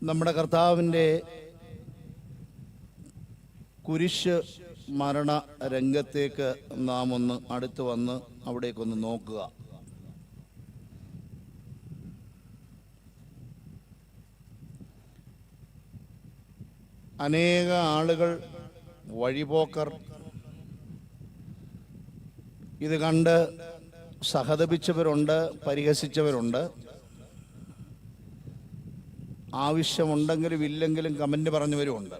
നമ്മുടെ കർത്താവിൻ്റെ കുരിശ് മരണ രംഗത്തേക്ക് നാം ഒന്ന് അടുത്ത് വന്ന് അവിടേക്കൊന്ന് നോക്കുക. അനേക ആളുകൾ, വഴിപോക്കർ ഇത് കണ്ട് സഹതപിച്ചവരുണ്ട്, പരിഹസിച്ചവരുണ്ട്. ആവശ്യമുണ്ടെങ്കിലും ഇല്ലെങ്കിലും കമന്റ് പറഞ്ഞവരുമുണ്ട്.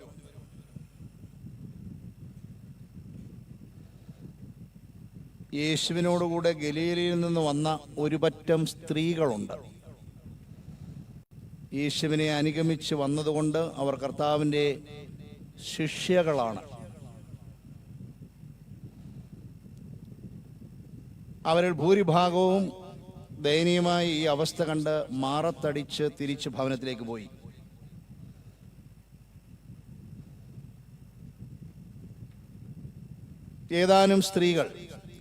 യേശുവിനോടുകൂടെ ഗലീലയിൽ നിന്ന് വന്ന ഒരു പറ്റം സ്ത്രീകളുണ്ട്. യേശുവിനെ അനുഗമിച്ച് വന്നതുകൊണ്ട് അവർ കർത്താവിൻ്റെ ശിഷ്യകളാണ്. അവരിൽ ഭൂരിഭാഗവും ദയനീയമായി ഈ അവസ്ഥ കണ്ട് മാറത്തടിച്ച് തിരിച്ച് ഭവനത്തിലേക്ക് പോയി. ഏതാനും സ്ത്രീകൾ,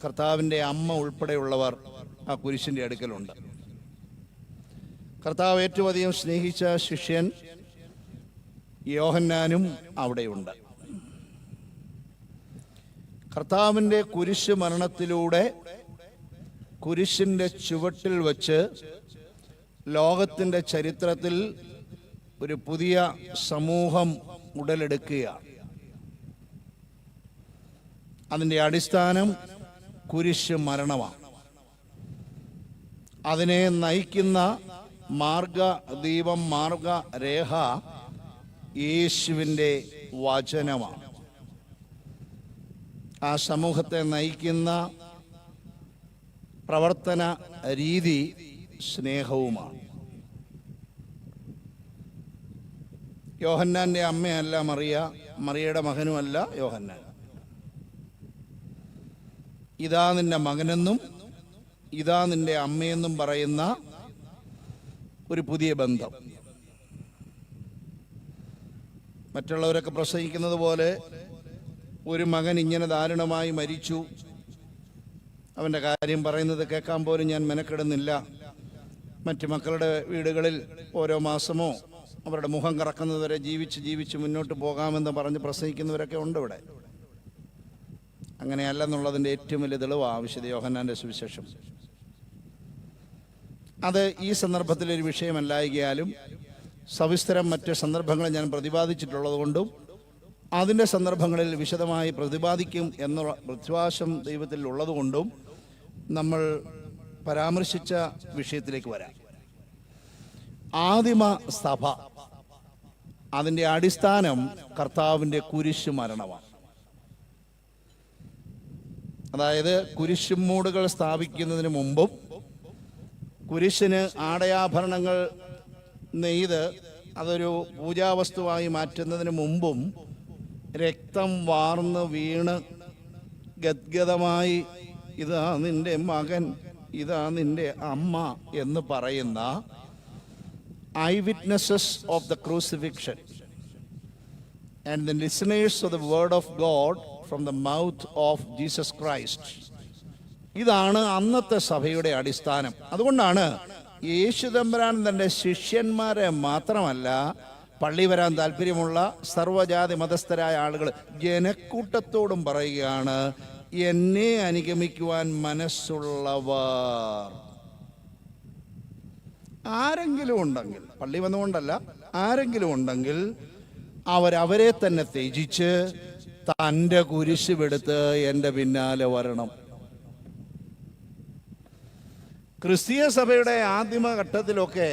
കർത്താവിൻ്റെ അമ്മ ഉൾപ്പെടെയുള്ളവർ ആ കുരിശിൻ്റെ അടുക്കലുണ്ട്. കർത്താവ് ഏറ്റവും അധികം സ്നേഹിച്ച ശിഷ്യൻ യോഹന്നാനും അവിടെയുണ്ട്. കർത്താവിൻ്റെ കുരിശ് മരണത്തിലൂടെ കുരിശിൻ്റെ ചുവട്ടിൽ വച്ച് ലോകത്തിൻ്റെ ചരിത്രത്തിൽ ഒരു പുതിയ സമൂഹം ഉടലെടുക്കുകയാണ്. അതിൻ്റെ അടിസ്ഥാനം കുരിശ് മരണമാണ്. അതിനെ നയിക്കുന്ന മാർഗദീപം, മാർഗരേഖ യേശുവിൻ്റെ വചനമാണ്. ആ സമൂഹത്തെ നയിക്കുന്ന പ്രവർത്തന രീതി സ്നേഹവുമാണ്. യോഹന്നാൻ്റെ അമ്മയല്ല മറിയ, മറിയയുടെ മകനുമല്ല യോഹന്നാൻ. ഇതാ നിന്റെ മകനെന്നും ഇതാ നിന്റെ അമ്മയെന്നും പറയുന്ന ഒരു പുതിയ ബന്ധം. മറ്റുള്ളവരൊക്കെ പ്രസംഗിക്കുന്നത് പോലെ ഒരു മകൻ ഇങ്ങനെ ദാരുണമായി മരിച്ചു, അവൻ്റെ കാര്യം പറയുന്നത് കേൾക്കാൻ പോലും ഞാൻ മെനക്കെടുന്നില്ല, മറ്റു മക്കളുടെ വീടുകളിൽ ഓരോ മാസമോ അവരുടെ മുഖം കറക്കുന്നതുവരെ ജീവിച്ച് മുന്നോട്ട് പോകാമെന്ന് പറഞ്ഞ് പ്രസംഗിക്കുന്നവരൊക്കെ ഉണ്ട് ഇവിടെ. അങ്ങനെയല്ലെന്നുള്ളതിൻ്റെ ഏറ്റവും വലിയ തെളിവാണ് വിശുദ്ധ യോഹന്നാൻ്റെ സുവിശേഷം. അത് ഈ സന്ദർഭത്തിൽ ഒരു വിഷയമല്ലായകയാലും സവിസ്തരം മറ്റ് സന്ദർഭങ്ങൾ ഞാൻ പ്രതിപാദിച്ചിട്ടുള്ളത് കൊണ്ടും അതിൻ്റെ സന്ദർഭങ്ങളിൽ വിശദമായി പ്രതിപാദിക്കും എന്നുള്ള വിശ്വാസം ദൈവത്തിൽ ഉള്ളതുകൊണ്ടും നമ്മൾ പരാമർശിച്ച വിഷയത്തിലേക്ക് വരാം. ആദിമ സഭ, അതിൻ്റെ അടിസ്ഥാനം കർത്താവിൻ്റെ കുരിശ് മരണമാണ്. അതായത് കുരിശുമൂടുകൾ സ്ഥാപിക്കുന്നതിന് മുമ്പും കുരിശിന് ആടയാഭരണങ്ങൾ നെയ്ത് അതൊരു പൂജാവസ്തുവായി മാറ്റുന്നതിന് മുമ്പും രക്തം വാർന്ന് വീണ് ഗദ്ഗതമായി ഇതാ നിന്റെ മകൻ, ഇതാ നിന്റെ അമ്മ എന്ന് പറയുന്ന I witnesses of the crucifixion and the listeners of the word of God from the mouth of Jesus Christ. ഇതാണ് അന്നത്തെ സഭയുടെ അടിസ്ഥാനം. അതുകൊണ്ടാണ് യേശു തമ്പുരാൻ തൻ്റെ ശിഷ്യന്മാരെ മാത്രമല്ല, പള്ളി വരാൻ താല്പര്യമുള്ള സർവ്വജാതി മതസ്ഥരായ ആളുകൾ ജനക്കൂട്ടത്തോടും പറയുകയാണ്, എന്നെ അനുഗമിക്കുവാൻ മനസ്സുള്ളവർ ആരെങ്കിലും ഉണ്ടെങ്കിൽ, പള്ളി വന്നുകൊണ്ടല്ല, ആരെങ്കിലും ഉണ്ടെങ്കിൽ അവരവരെ തന്നെ ത്യജിച്ച് തൻ്റെ കുരിശുമെടുത്ത് എൻ്റെ പിന്നാലെ വരണം. ക്രിസ്തീയ സഭയുടെ ആദിമഘട്ടത്തിലൊക്കെ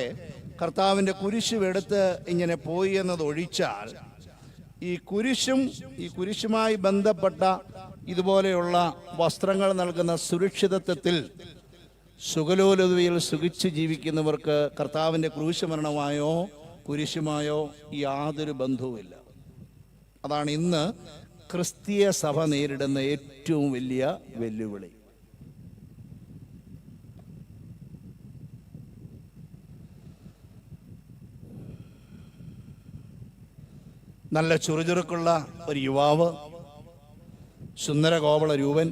കർത്താവിൻ്റെ കുരിശുമെടുത്ത് ഇങ്ങനെ പോയി എന്നതൊഴിച്ചാൽ ഈ കുരിശുമായി ബന്ധപ്പെട്ട ഇതുപോലെയുള്ള വസ്ത്രങ്ങൾ നൽകുന്ന സുരക്ഷിതത്വത്തിൽ സുഖലോലുതയിൽ സുഖിച്ച് ജീവിക്കുന്നവർക്ക് കർത്താവിൻ്റെ ക്രൂശമരണമായോ കുരിശുമായോ യാതൊരു ബന്ധവുമില്ല. അതാണ് ഇന്ന് ക്രിസ്തീയ സഭ നേരിടുന്ന ഏറ്റവും വലിയ വെല്ലുവിളി. നല്ല ചുറുചുറുക്കുള്ള ഒരു യുവാവ്, സുന്ദര കോവള രൂപൻ,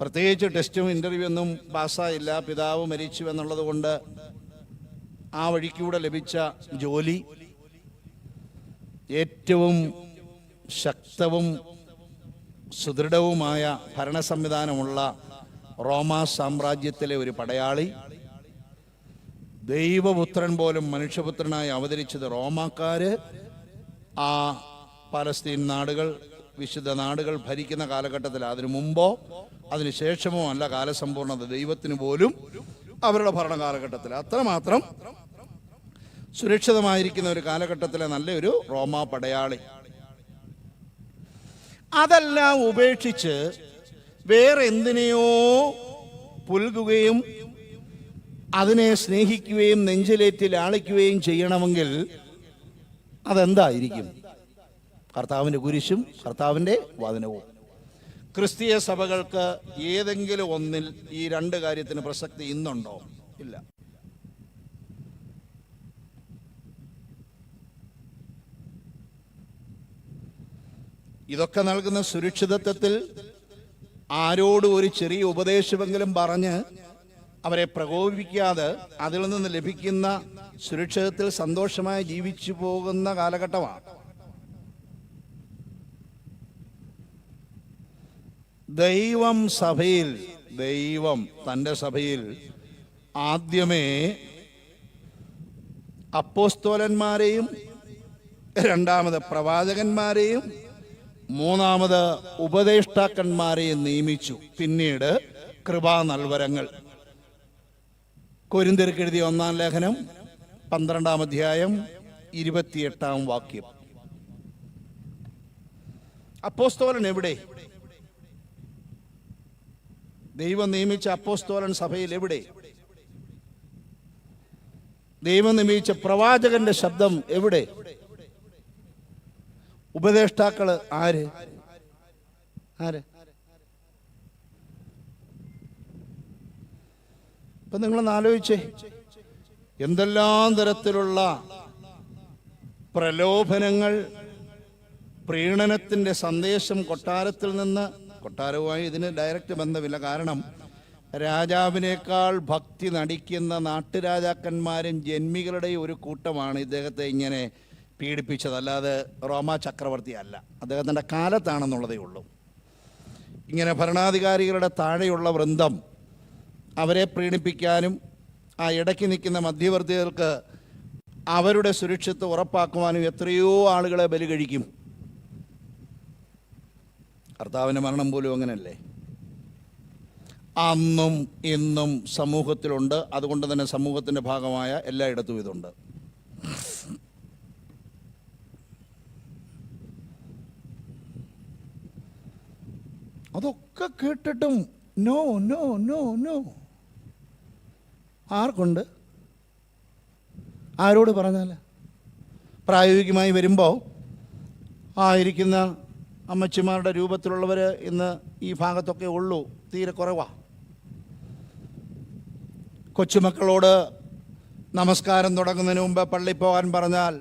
പ്രത്യേകിച്ച് ടെസ്റ്റും ഇൻ്റർവ്യൂ ഒന്നും പാസ്സായില്ല, പിതാവ് മരിച്ചു എന്നുള്ളത് കൊണ്ട് ആ വഴിക്കൂടെ ലഭിച്ച ജോലി ഏറ്റവും ശക്തവും സുദൃഢവുമായ ഭരണ സംവിധാനമുള്ള റോമാ സാമ്രാജ്യത്തിലെ ഒരു പടയാളി, ദൈവപുത്രൻ പോലും മനുഷ്യപുത്രനായി അവതരിച്ചത് റോമാക്കാര് ആ പലസ്തീൻ നാടുകൾ, വിശുദ്ധ നാടുകൾ ഭരിക്കുന്ന കാലഘട്ടത്തിൽ, അതിനു മുമ്പോ അതിനു ശേഷമോ അല്ല കാലസമ്പൂർണ്ണത ദൈവത്തിന് പോലും അവരുടെ ഭരണ കാലഘട്ടത്തിൽ. അത്രമാത്രം സുരക്ഷിതമായിരിക്കുന്ന ഒരു കാലഘട്ടത്തിലെ നല്ലൊരു റോമാ പടയാളി. അതെല്ലാം ഉപേക്ഷിച്ച് വേറെ എന്തിനെയോ പുൽകുകയും അതിനെ സ്നേഹിക്കുകയും നെഞ്ചിലേറ്റി ലാളിക്കുകയും ചെയ്യണമെങ്കിൽ അതെന്തായിരിക്കും? കർത്താവിൻ്റെ കുരിശും കർത്താവിൻ്റെ വചനവും. ക്രിസ്തീയ സഭകൾക്ക് ഏതെങ്കിലും ഒന്നിൽ ഈ രണ്ട് കാര്യത്തിന് പ്രസക്തി ഇന്നുണ്ടോ? ഇല്ല. ഇതൊക്കെ നൽകുന്ന സുരക്ഷിതത്വത്തിൽ ആരോടും ഒരു ചെറിയ ഉപദേശമെങ്കിലും പറഞ്ഞ് അവരെ പ്രകോപിപ്പിക്കാതെ അതിൽ നിന്ന് ലഭിക്കുന്ന സുരക്ഷിതത്തിൽ സന്തോഷമായി ജീവിച്ചു പോകുന്ന കാലഘട്ടമാണ്. ദൈവം തൻ്റെ സഭയിൽ ആദ്യമേ അപ്പോസ്തോലന്മാരെയും, രണ്ടാമത് പ്രവാചകന്മാരെയും, മൂന്നാമത് ഉപദേഷ്ടാക്കന്മാരെയും നിയമിച്ചു. പിന്നീട് കൃപാനൽവരങ്ങൾ. കൊരിന്ത്യർക്ക് എഴുതിയ 1-ാം ലേഖനം 12-ാം അധ്യായം 28-ാം വാക്യം. അപ്പോസ്തോലൻ എവിടെ? ദൈവം നിയമിച്ച അപ്പോസ്തോലൻ സഭയിൽ എവിടെ? ദൈവം നിയമിച്ച പ്രവാചകന്റെ ശബ്ദം എവിടെ? ഉപദേഷ്ടാക്കള് ആര്? ഇപ്പൊ നിങ്ങളൊന്ന് ആലോചിച്ചേ, എന്തെല്ലാം തരത്തിലുള്ള പ്രലോഭനങ്ങൾ, പ്രീണനത്തിന്റെ സന്ദേശം കൊട്ടാരത്തിൽ നിന്ന്. കൊട്ടാരവുമായി ഇതിന് ഡയറക്റ്റ് ബന്ധമില്ല. കാരണം രാജാവിനേക്കാൾ ഭക്തി നടിക്കുന്ന നാട്ടുരാജാക്കന്മാരും ജന്മികളുടെ ഒരു കൂട്ടമാണ് ഇദ്ദേഹത്തെ ഇങ്ങനെ പീഡിപ്പിച്ചത്. അല്ലാതെ റോമാ ചക്രവർത്തി അല്ല. അദ്ദേഹത്തിൻ്റെ കാലത്താണെന്നുള്ളതേ ഉള്ളൂ. ഇങ്ങനെ ഭരണാധികാരികളുടെ താഴെയുള്ള വൃന്ദം അവരെ പ്രീണിപ്പിക്കാനും ആ ഇടയ്ക്ക് നിൽക്കുന്ന മധ്യവർത്തികൾക്ക് അവരുടെ സുരക്ഷിതത്വം ഉറപ്പാക്കുവാനും എത്രയോ ആളുകളെ ബലി കഴിക്കും. കർത്താവിൻ്റെ മരണം പോലും അങ്ങനെയല്ലേ? അന്നും ഇന്നും സമൂഹത്തിലുണ്ട്. അതുകൊണ്ട് തന്നെ സമൂഹത്തിൻ്റെ ഭാഗമായ എല്ലായിടത്തും ഇതുണ്ട്. അതൊക്കെ കേട്ടിട്ടും നോ നോ നോ നോ. ആർക്കുണ്ട്? ആരോട് പറഞ്ഞാൽ? പ്രായോഗികമായി വരുമ്പോൾ ഇരിക്കുന്ന അമ്മച്ചിമാരുടെ രൂപത്തിലുള്ളവർ ഇന്ന് ഈ ഭാഗത്തൊക്കെ ഉള്ളൂ, തീരെ കുറവാണ്. കൊച്ചുമക്കളോട് നമസ്കാരം തുടങ്ങുന്നതിന് മുമ്പ് പള്ളിയിൽ പോകാൻ പറഞ്ഞാൽ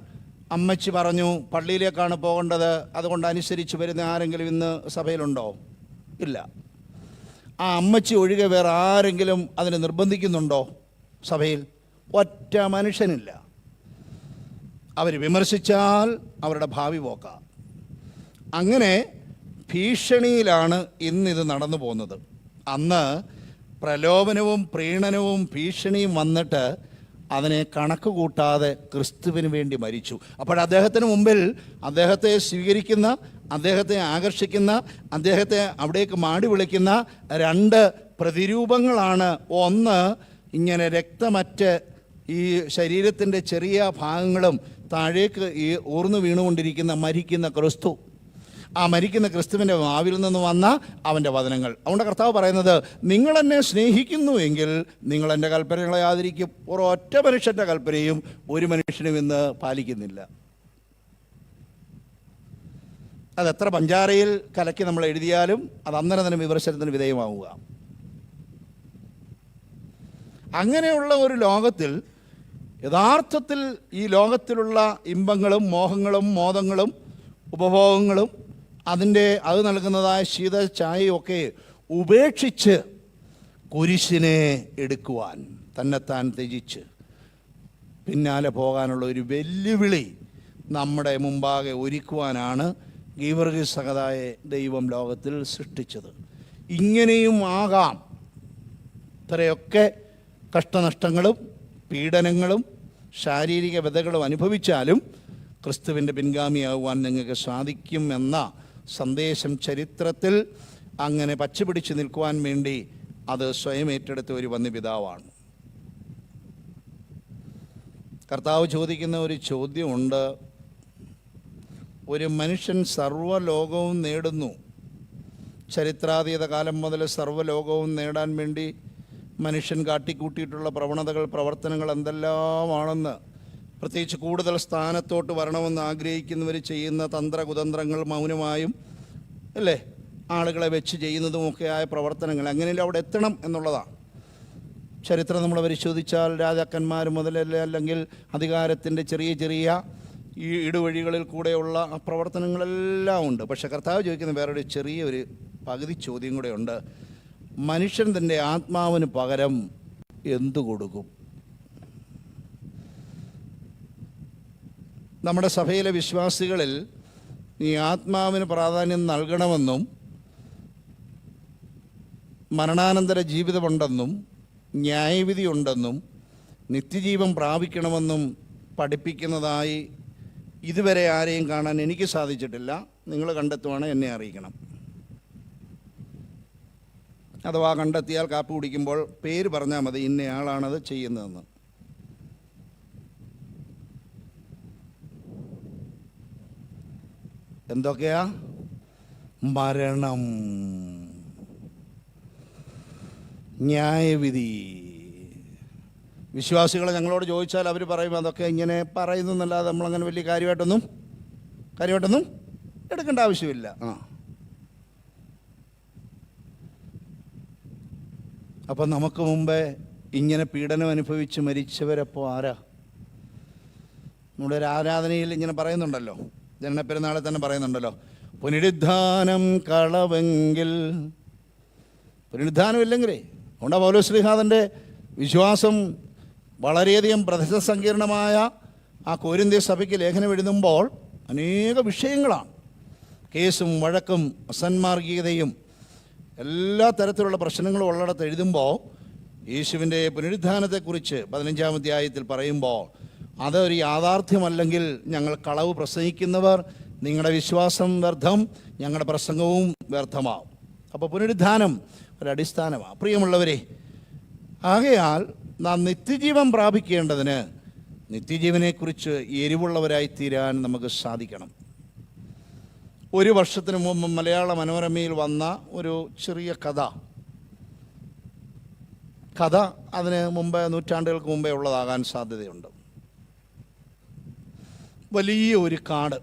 അമ്മച്ചി പറഞ്ഞു പള്ളിയിലേക്കാണ് പോകേണ്ടത്, അതുകൊണ്ട് അനുസരിച്ച് വരുന്ന ആരെങ്കിലും ഇന്ന് സഭയിലുണ്ടോ? ഇല്ല. ആ അമ്മച്ചി ഒഴികെ വേറെ ആരെങ്കിലും അതിനെ നിർബന്ധിക്കുന്നുണ്ടോ സഭയിൽ? ഒറ്റ മനുഷ്യനില്ല. അവർ വിമർശിച്ചാൽ അവരുടെ ഭാവി പോക്കാം. അങ്ങനെ ഭീഷണിയിലാണ് ഇന്നിത് നടന്നു പോകുന്നത്. അന്ന് പ്രലോഭനവും പ്രീണനവും ഭീഷണിയും വന്നിട്ട് അതിനെ കണക്ക് കൂട്ടാതെ ക്രിസ്തുവിന് വേണ്ടി മരിച്ചു. അപ്പോൾ അദ്ദേഹത്തിന് മുമ്പിൽ അദ്ദേഹത്തെ സ്വീകരിക്കുന്ന, അദ്ദേഹത്തെ ആകർഷിക്കുന്ന, അദ്ദേഹത്തെ അവിടേക്ക് മാടി വിളിക്കുന്ന രണ്ട് പ്രതിരൂപങ്ങളാണ്. ഒന്ന്, ഇങ്ങനെ രക്തമറ്റ് ഈ ശരീരത്തിൻ്റെ ചെറിയ ഭാഗങ്ങളും താഴേക്ക് ഈ ഊർന്നു വീണുകൊണ്ടിരിക്കുന്ന മരിക്കുന്ന ക്രിസ്തു. ആ മരിക്കുന്ന ക്രിസ്തുവിൻ്റെ നാവിൽ നിന്ന് വന്ന അവൻ്റെ വചനങ്ങൾ. അതുകൊണ്ട് കർത്താവ് പറയുന്നത്, നിങ്ങളെന്നെ സ്നേഹിക്കുന്നുവെങ്കിൽ നിങ്ങൾ എൻ്റെ കൽപ്പനകളെ ആദരിക്കും. ഒരൊറ്റ മനുഷ്യൻ്റെ കൽപ്പനയും ഒരു മനുഷ്യനും ഇന്ന് പാലിക്കുന്നില്ല. അതെത്ര പഞ്ചാരയിൽ കലക്കി നമ്മൾ എഴുതിയാലും അത് അന്നേരം തന്നെ വിമർശനത്തിന് വിധേയമാവുക. അങ്ങനെയുള്ള ഒരു ലോകത്തിൽ യഥാർത്ഥത്തിൽ ഈ ലോകത്തിലുള്ള ഇമ്പങ്ങളും മോഹങ്ങളും മോദങ്ങളും ഉപഭോഗങ്ങളും അത് നൽകുന്നതായ ശീത ചായയൊക്കെ ഉപേക്ഷിച്ച് കുരിശിനെ എടുക്കുവാൻ തന്നെത്താൻ ത്യജിച്ച് പിന്നാലെ പോകാനുള്ള ഒരു വെല്ലുവിളി നമ്മുടെ മുമ്പാകെ ഒരുക്കുവാനാണ് ഗീവർഗീസ് സഹതായെ ദൈവം ലോകത്തിൽ സൃഷ്ടിച്ചത്. ഇങ്ങനെയും ആകാം. ഇത്രയൊക്കെ കഷ്ടനഷ്ടങ്ങളും പീഡനങ്ങളും ശാരീരിക വ്യതകളും അനുഭവിച്ചാലും ക്രിസ്തുവിൻ്റെ പിൻഗാമിയാകുവാൻ നിങ്ങൾക്ക് സാധിക്കും എന്ന സന്ദേശം ചരിത്രത്തിൽ അങ്ങനെ പച്ചപിടിച്ച് നിൽക്കുവാൻ വേണ്ടി അത് സ്വയം ഏറ്റെടുത്ത ഒരു വന്യപിതാവാണ്. കർത്താവ് ചോദിക്കുന്ന ഒരു ചോദ്യമുണ്ട്. ഒരു മനുഷ്യൻ സർവ്വലോകവും നേടുന്നു. ചരിത്രാതീത കാലം മുതൽ സർവ്വലോകവും നേടാൻ വേണ്ടി മനുഷ്യൻ കാട്ടിക്കൂട്ടിയിട്ടുള്ള പ്രവണതകൾ, പ്രവർത്തനങ്ങൾ എന്തെല്ലാമാണെന്ന്, പ്രത്യേകിച്ച് കൂടുതൽ സ്ഥാനത്തോട്ട് വരണമെന്ന് ആഗ്രഹിക്കുന്നവർ ചെയ്യുന്ന തന്ത്രകുതന്ത്രങ്ങൾ, മൗനമായും അല്ലേ ആളുകളെ വെച്ച് ചെയ്യുന്നതുമൊക്കെയായ പ്രവർത്തനങ്ങൾ, എങ്ങനെയും അവിടെ എത്തണം എന്നുള്ളതാണ്. ചരിത്രം നമ്മൾ പരിശോധിച്ചാൽ രാജാക്കന്മാർ മുതലല്ല, അല്ലെങ്കിൽ അധികാരത്തിൻ്റെ ചെറിയ ചെറിയ ഈ ഇടുവഴികളിൽ കൂടെയുള്ള പ്രവർത്തനങ്ങളെല്ലാം ഉണ്ട്. പക്ഷെ കർത്താവ് ചോദിക്കുന്ന വേറൊരു ചെറിയൊരു പകുതി ചോദ്യം കൂടെ ഉണ്ട്. മനുഷ്യൻ തൻ്റെ ആത്മാവിന് പകരം എന്തു കൊടുക്കും? നമ്മുടെ സഭയിലെ വിശ്വാസികളിൽ ഈ ആത്മാവിന് പ്രാധാന്യം നൽകണമെന്നും മരണാനന്തര ജീവിതമുണ്ടെന്നും ന്യായവിധി ഉണ്ടെന്നും നിത്യജീവൻ പ്രാപിക്കണമെന്നും പഠിപ്പിക്കുന്നതായി ഇതുവരെ ആരെയും കാണാൻ എനിക്ക് സാധിച്ചിട്ടില്ല. നിങ്ങൾ കണ്ടെത്തുവാണെങ്കിൽ എന്നെ അറിയിക്കണം. അഥവാ കണ്ടെത്തിയാൽ കാപ്പി കുടിക്കുമ്പോൾ പേര് പറഞ്ഞാൽ മതി, ഇന്നയാളാണത് ചെയ്യുന്നതെന്ന്. എന്തൊക്കെയാ? മരണം, ന്യായവിധി. വിശ്വാസികളെ ഞങ്ങളോട് ചോദിച്ചാൽ അവർ പറയും അതൊക്കെ ഇങ്ങനെ പറയുന്നു എന്നല്ലാതെ നമ്മളങ്ങനെ വലിയ കാര്യമായിട്ടൊന്നും എടുക്കേണ്ട ആവശ്യമില്ല. അപ്പം നമുക്ക് മുമ്പേ ഇങ്ങനെ പീഡനം അനുഭവിച്ച് മരിച്ചവരപ്പോൾ ആരാ? നമ്മുടെ ഒരു ആരാധനയിൽ ഇങ്ങനെ പറയുന്നുണ്ടല്ലോ, ജനനപ്പെരുന്നാളിൽ തന്നെ പറയുന്നുണ്ടല്ലോ, പുനരുദ്ധാനം കളവെങ്കിൽ. പുനരുദ്ധാനമില്ലെങ്കിലേ അതുകൊണ്ടാണ് പൗലോസ്ലീഹാ വിശ്വാസം വളരെയധികം പ്രസിദ്ധ സങ്കീർണമായ ആ കൊരിന്ത്യ സഭയ്ക്ക് ലേഖനം എഴുതുമ്പോൾ അനേക വിഷയങ്ങളാണ്. കേസും വഴക്കും അസന്മാർഗീയതയും എല്ലാ തരത്തിലുള്ള പ്രശ്നങ്ങളും ഉള്ളിടത്ത് എഴുതുമ്പോൾ യേശുവിൻ്റെ പുനരുദ്ധാനത്തെക്കുറിച്ച് 15-ാം അധ്യായത്തിൽ പറയുമ്പോൾ അതൊരു യാഥാർത്ഥ്യമല്ലെങ്കിൽ ഞങ്ങൾ കളവ് പ്രസംഗിക്കുന്നവർ, നിങ്ങളുടെ വിശ്വാസം വ്യർത്ഥം, ഞങ്ങളുടെ പ്രസംഗവും വ്യർത്ഥമാവും. അപ്പോൾ പുനരുദ്ധാനം ഒരടിസ്ഥാനമാണ് പ്രിയമുള്ളവരെ. ആകയാൽ നാം നിത്യജീവൻ പ്രാപിക്കേണ്ടതിന് നിത്യജീവനെക്കുറിച്ച് എരിവുള്ളവരായി തീരാൻ നമുക്ക് സാധിക്കണം. ഒരു വർഷത്തിന് മുമ്പ് മലയാള മനോരമയിൽ വന്ന ഒരു ചെറിയ കഥ അതിന് മുമ്പ് നൂറ്റാണ്ടുകൾക്ക് മുമ്പേ ഉള്ളതാകാൻ സാധ്യതയുണ്ട്. വലിയ ഒരു കാട്,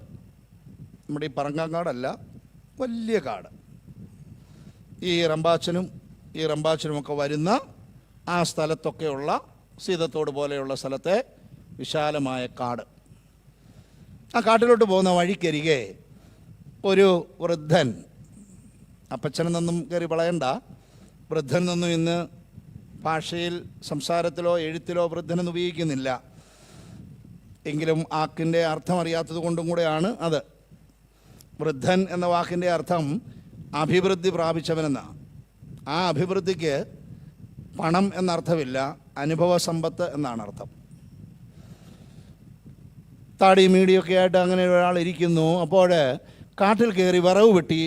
നമ്മുടെ ഈ പറങ്കാങ്കാടല്ല, വലിയ കാട്. ഈ റമ്പാച്ചനുമൊക്കെ വരുന്ന ആ സ്ഥലത്തൊക്കെയുള്ള സീതത്തോട് പോലെയുള്ള സ്ഥലത്തെ വിശാലമായ കാട്. ആ കാട്ടിലോട്ട് പോകുന്ന വഴിക്കരികെ ഒരു വൃദ്ധൻ, അപ്പച്ചനെന്നൊന്നും കയറി വളയണ്ട, വൃദ്ധൻ എന്നൊന്നും ഇന്ന് ഭാഷയിൽ സംസാരത്തിലോ എഴുത്തിലോ വൃദ്ധനെന്ന് ഉപയോഗിക്കുന്നില്ല. എങ്കിലും ആക്കിൻ്റെ അർത്ഥം അറിയാത്തത് കൊണ്ടും കൂടെയാണ് അത്. വൃദ്ധൻ എന്ന വാക്കിൻ്റെ അർത്ഥം അഭിവൃദ്ധി പ്രാപിച്ചവനെന്നാണ്. ആ അഭിവൃദ്ധിക്ക് പണം എന്നർത്ഥമില്ല, അനുഭവ സമ്പത്ത് എന്നാണ് അർത്ഥം. താടി മീഡിയൊക്കെ ആയിട്ട് അങ്ങനെ ഒരാൾ ഇരിക്കുന്നു. അപ്പോൾ കാട്ടിൽ കയറി വിറവ് വെട്ടി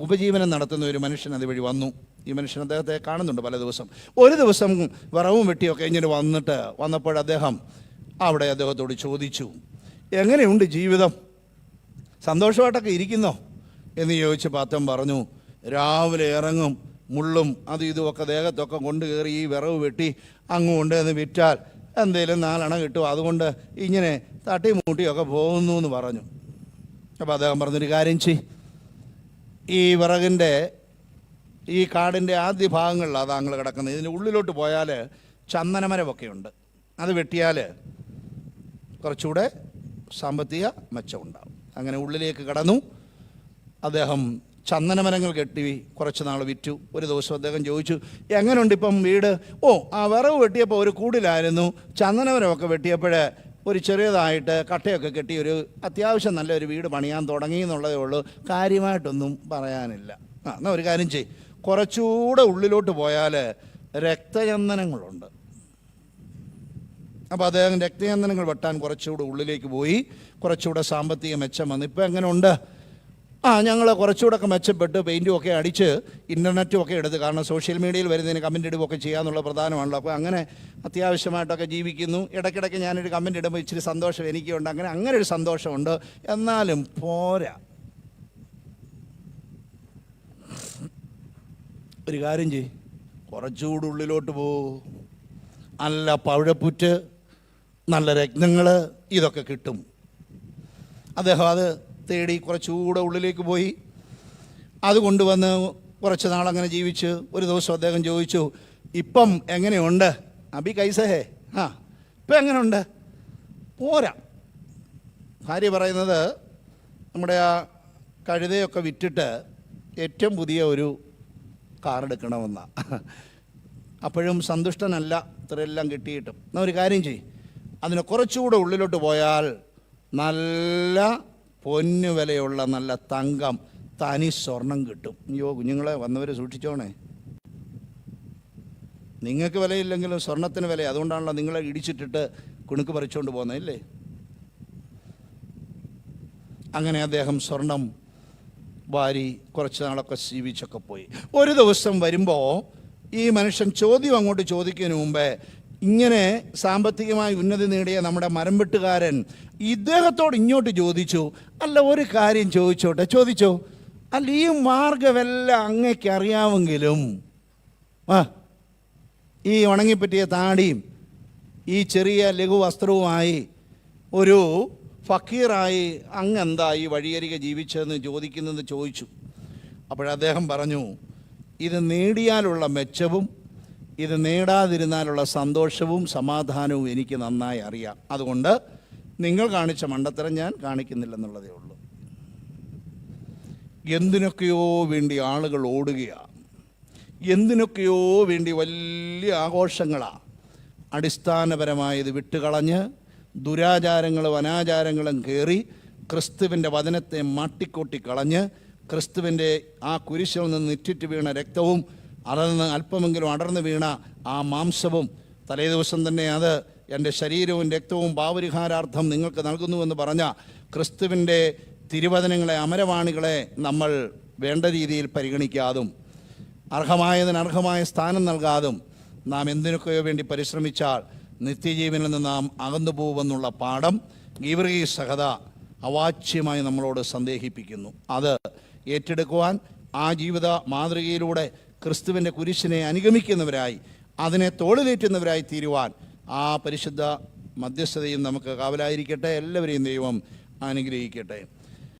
ഉപജീവനം നടത്തുന്ന ഒരു മനുഷ്യൻ അതുവഴി വന്നു. ഈ മനുഷ്യൻ അദ്ദേഹത്തെ കാണുന്നുണ്ട് പല ദിവസം. ഒരു ദിവസം വിറവും വെട്ടിയൊക്കെ ഇങ്ങനെ വന്നപ്പോൾ അദ്ദേഹത്തോട് ചോദിച്ചു, എങ്ങനെയുണ്ട് ജീവിതം, സന്തോഷമായിട്ടൊക്കെ ഇരിക്കുന്നോ എന്ന് ചോദിച്ചപ്പോൾ അദ്ദേഹം പറഞ്ഞു, രാവിലെ ഇറങ്ങും, മുള്ളും അതും ഇതുമൊക്കെ ദേഹത്തൊക്കെ കൊണ്ട് കയറി ഈ വിറവ് വെട്ടി അങ്ങ് കൊണ്ടുവന്ന് വിറ്റാൽ എന്തെങ്കിലും 4 അണ കിട്ടും, അതുകൊണ്ട് ഇങ്ങനെ തട്ടി മൂട്ടിയൊക്കെ പോകുന്നു എന്ന് പറഞ്ഞു. അപ്പോൾ അദ്ദേഹം പറഞ്ഞൊരു കാര്യം ചെയ്യ്, ഈ വിറകിൻ്റെ ഈ കാടിൻ്റെ ആദ്യ ഭാഗങ്ങളിലാണ് താങ്കൾ കിടക്കുന്നത്, ഇതിൻ്റെ ഉള്ളിലോട്ട് പോയാൽ ചന്ദനമരമൊക്കെ ഉണ്ട്, അത് വെട്ടിയാൽ കുറച്ചുകൂടെ സാമ്പത്തിക മെച്ചമുണ്ടാകും. അങ്ങനെ ഉള്ളിലേക്ക് കടന്നു. അദ്ദേഹം ചന്ദനമരങ്ങൾ കെട്ടി കുറച്ച് നാൾ വിറ്റു. ഒരു ദിവസം അദ്ദേഹം ചോദിച്ചു, എങ്ങനെയുണ്ട് ഇപ്പം വീട്? ഓ, ആ വിറവ് വെട്ടിയപ്പോൾ ഒരു കൂടിലായിരുന്നു, ചന്ദനമരമൊക്കെ വെട്ടിയപ്പോൾ ഒരു ചെറിയതായിട്ട് കട്ടയൊക്കെ കെട്ടി ഒരു അത്യാവശ്യം നല്ലൊരു വീട് പണിയാൻ തുടങ്ങി എന്നുള്ളതേ ഉള്ളൂ, കാര്യമായിട്ടൊന്നും പറയാനില്ല. എന്നാൽ ഒരു കാര്യം ചെയ്യും, കുറച്ചുകൂടെ ഉള്ളിലോട്ട് പോയാൽ രക്തചന്ദനങ്ങളുണ്ട്. അപ്പോൾ അദ്ദേഹം രക്തചന്ദനങ്ങൾ വെട്ടാൻ കുറച്ചുകൂടെ ഉള്ളിലേക്ക് പോയി. കുറച്ചുകൂടെ സാമ്പത്തിക മെച്ചം വന്നു. ഇപ്പം എങ്ങനെയുണ്ട്? ഞങ്ങൾ കുറച്ചുകൂടെ ഒക്കെ മെച്ചപ്പെട്ട് പെയിൻറ്റും ഒക്കെ അടിച്ച് ഇൻ്റർനെറ്റും ഒക്കെ എടുത്ത്, കാരണം സോഷ്യൽ മീഡിയയിൽ വരുന്നതിന് കമൻ്റ് ഇടുകയൊക്കെ ചെയ്യാമെന്നുള്ള പ്രധാനമാണല്ലോ. അപ്പോൾ അങ്ങനെ അത്യാവശ്യമായിട്ടൊക്കെ ജീവിക്കുന്നു. ഇടയ്ക്കിടയ്ക്ക് ഞാനൊരു കമൻ്റ് ഇടുമ്പോൾ ഇച്ചിരി സന്തോഷം എനിക്കുണ്ട്. അങ്ങനെ ഒരു സന്തോഷമുണ്ട്. എന്നാലും പോരാ. ഒരു കാര്യം ചെയ്യും, കുറച്ചുകൂടി ഉള്ളിലോട്ട് പോകും. നല്ല പവിഴപ്പുറ്റ്, നല്ല രത്നങ്ങൾ, ഇതൊക്കെ കിട്ടും. അദ്ദേഹം അത് തേടി കുറച്ചുകൂടെ ഉള്ളിലേക്ക് പോയി. അത് കൊണ്ടുവന്ന് കുറച്ച് നാളങ്ങനെ ജീവിച്ച് ഒരു ദിവസം അദ്ദേഹം ചോദിച്ചു, ഇപ്പം എങ്ങനെയുണ്ട് അബി കൈസഹേ? ഇപ്പം എങ്ങനെയുണ്ട്? പോരാ. ഭാര്യ പറയുന്നത്, നമ്മുടെ ആ കഴുതയൊക്കെ വിറ്റിട്ട് ഏറ്റവും പുതിയ ഒരു കാർ എടുക്കണമെന്നാണ്. അപ്പോഴും സന്തുഷ്ടനല്ല ഇത്രയെല്ലാം കിട്ടിയിട്ടും. എന്നാൽ ഒരു കാര്യം ചെയ്യും, അതിന് കുറച്ചുകൂടെ ഉള്ളിലോട്ട് പോയാൽ നല്ല പൊന്നു വിലയുള്ള നല്ല തങ്കം, തനി സ്വർണം കിട്ടും. അയ്യോ കുഞ്ഞുങ്ങളെ, വന്നവർ സൂക്ഷിച്ചോണേ. നിങ്ങൾക്ക് വിലയില്ലെങ്കിലും സ്വർണത്തിന് വില. അതുകൊണ്ടാണല്ലോ നിങ്ങളെ ഇടിച്ചിട്ടിട്ട് കുണുക്ക് പറിച്ചുകൊണ്ട് പോകുന്നതല്ലേ. അങ്ങനെ അദ്ദേഹം സ്വർണം വാരി കുറച്ച് നാളൊക്കെ ജീവിച്ചൊക്കെ പോയി. ഒരു ദിവസം വരുമ്പോൾ ഈ മനുഷ്യൻ ചോദ്യം അങ്ങോട്ട് ചോദിക്കുന്നതിന് മുമ്പേ ഇങ്ങനെ സാമ്പത്തികമായി ഉന്നതി നേടിയ നമ്മുടെ മരംവെട്ടുകാരൻ ഇദ്ദേഹത്തോട് ഇങ്ങോട്ട് ചോദിച്ചു, അല്ല ഒരു കാര്യം ചോദിച്ചോ, അല്ല ഈ മാർഗമെല്ലാം അങ്ങേക്ക് അറിയാമെങ്കിലും ഈ ഉണങ്ങിപ്പറ്റിയ താടിയും ഈ ചെറിയ ലഘു വസ്ത്രവുമായി ഒരു ഫക്കീറായി അങ്ങെന്താ ഈ വഴിയരികെ ജീവിച്ചതെന്ന് ചോദിച്ചു. അപ്പോഴദ്ദേഹം പറഞ്ഞു, ഇത് നേടിയാലുള്ള മെച്ചവും ഇത് നേടാതിരുന്നാലുള്ള സന്തോഷവും സമാധാനവും എനിക്ക് നന്നായി അറിയാം. അതുകൊണ്ട് നിങ്ങൾ കാണിച്ച മണ്ടത്തരം ഞാൻ കാണിക്കുന്നില്ലെന്നുള്ളതേ ഉള്ളൂ. എന്തിനൊക്കെയോ വേണ്ടി ആളുകൾ ഓടുകയാണ്, എന്തിനൊക്കെയോ വേണ്ടി വലിയ ആഘോഷങ്ങളാണ്. അടിസ്ഥാനപരമായത് വിട്ടുകളഞ്ഞ് ദുരാചാരങ്ങളും അനാചാരങ്ങളും കയറി ക്രിസ്തുവിൻ്റെ വചനത്തെ മാട്ടിക്കൊട്ടിക്കളഞ്ഞ് ക്രിസ്തുവിൻ്റെ ആ കുരിശിൽ നിന്ന് ഇറ്റിറ്റ് വീണ രക്തവും അല്പമെങ്കിലും അടർന്നു വീണ ആ മാംസവും, തലേ ദിവസം തന്നെ അത് എൻ്റെ ശരീരവും രക്തവും പാപരിഹാരാർത്ഥം നിങ്ങൾക്ക് നൽകുന്നുവെന്ന് പറഞ്ഞ ക്രിസ്തുവിൻ്റെ തിരുവചനങ്ങളെ, അമരവാണികളെ നമ്മൾ വേണ്ട രീതിയിൽ പരിഗണിക്കാതും അർഹമായതിന് അർഹമായ സ്ഥാനം നൽകാതും നാം എന്തിനൊക്കെയോ വേണ്ടി പരിശ്രമിച്ചാൽ നിത്യജീവനിൽ നിന്ന് നാം അകന്നു പോകുമെന്നുള്ള പാഠം ഗീവർഗീസ് സഹദ അവാച്യമായി നമ്മളോട് സന്ദേഹിപ്പിക്കുന്നു. അത് ഏറ്റെടുക്കുവാൻ ആ ജീവിത മാതൃകയിലൂടെ ക്രിസ്തുവിൻ്റെ കുരിശിനെ അനുഗമിക്കുന്നവരായി അതിനെ തോളിലേറ്റുന്നവരായി തീരുവാൻ ആ പരിശുദ്ധ മധ്യസ്ഥതയും നമുക്ക് കാവലായിരിക്കട്ടെ. എല്ലാവരെയും ദൈവം അനുഗ്രഹിക്കട്ടെ.